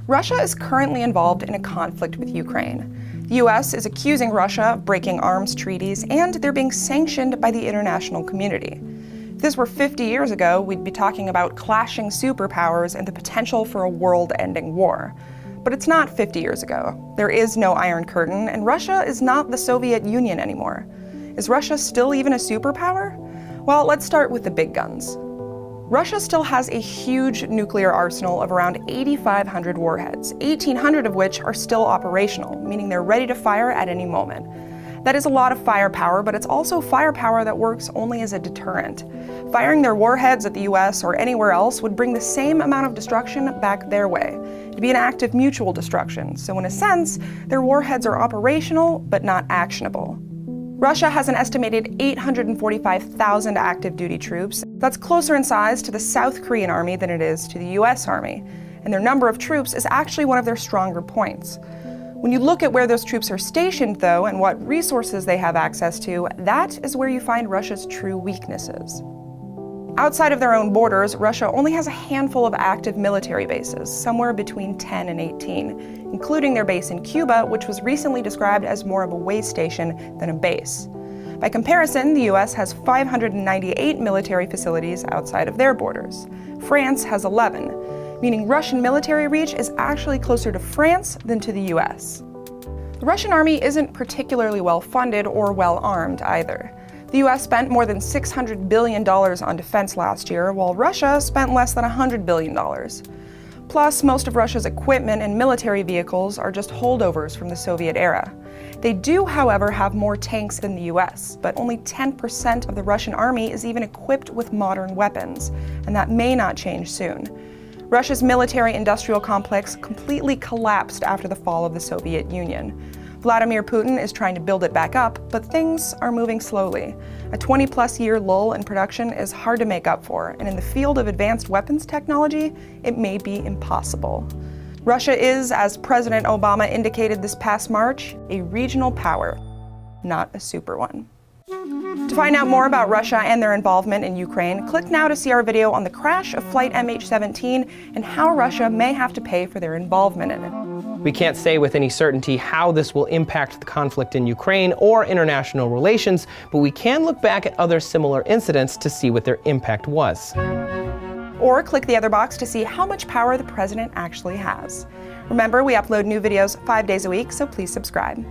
Russia is currently involved in a conflict with Ukraine. The US is accusing Russia of breaking arms treaties, and they're being sanctioned by the international community. If this were 50 years ago, we'd be talking about clashing superpowers and the potential for a world-ending war. But it's not 50 years ago. There is no Iron Curtain, and Russia is not the Soviet Union anymore. Is Russia still even a superpower? Well, let's start with the big guns. Russia still has a huge nuclear arsenal of around 8,500 warheads, 1,800 of which are still operational, meaning they're ready to fire at any moment. That is a lot of firepower, but it's also firepower that works only as a deterrent. Firing their warheads at the US or anywhere else would bring the same amount of destruction back their way. It'd be an act of mutual destruction, so in a sense, their warheads are operational, but not actionable. Russia has an estimated 845,000 active duty troops. That's closer in size to the South Korean army than it is to the US Army. And their number of troops is actually one of their stronger points. When you look at where those troops are stationed, though, and what resources they have access to, that is where you find Russia's true weaknesses. Outside of their own borders, Russia only has a handful of active military bases, somewhere between 10 and 18, including their base in Cuba, which was recently described as more of a way station than a base. By comparison, the US has 598 military facilities outside of their borders. France has 11, meaning Russian military reach is actually closer to France than to the US. The Russian army isn't particularly well funded or well armed either. The US spent more than $600 billion on defense last year, while Russia spent less than $100 billion. Plus, most of Russia's equipment and military vehicles are just holdovers from the Soviet era. They do, however, have more tanks than the US, but only 10% of the Russian army is even equipped with modern weapons, and that may not change soon. Russia's military-industrial complex completely collapsed after the fall of the Soviet Union. Vladimir Putin is trying to build it back up, but things are moving slowly. A 20-plus year lull in production is hard to make up for, and in the field of advanced weapons technology, it may be impossible. Russia is, as President Obama indicated this past March, a regional power, not a super one. To find out more about Russia and their involvement in Ukraine, click now to see our video on the crash of Flight MH17 and how Russia may have to pay for their involvement in it. We can't say with any certainty how this will impact the conflict in Ukraine or international relations, but we can look back at other similar incidents to see what their impact was. Or click the other box to see how much power the president actually has. Remember, we upload new videos 5 days a week, so please subscribe.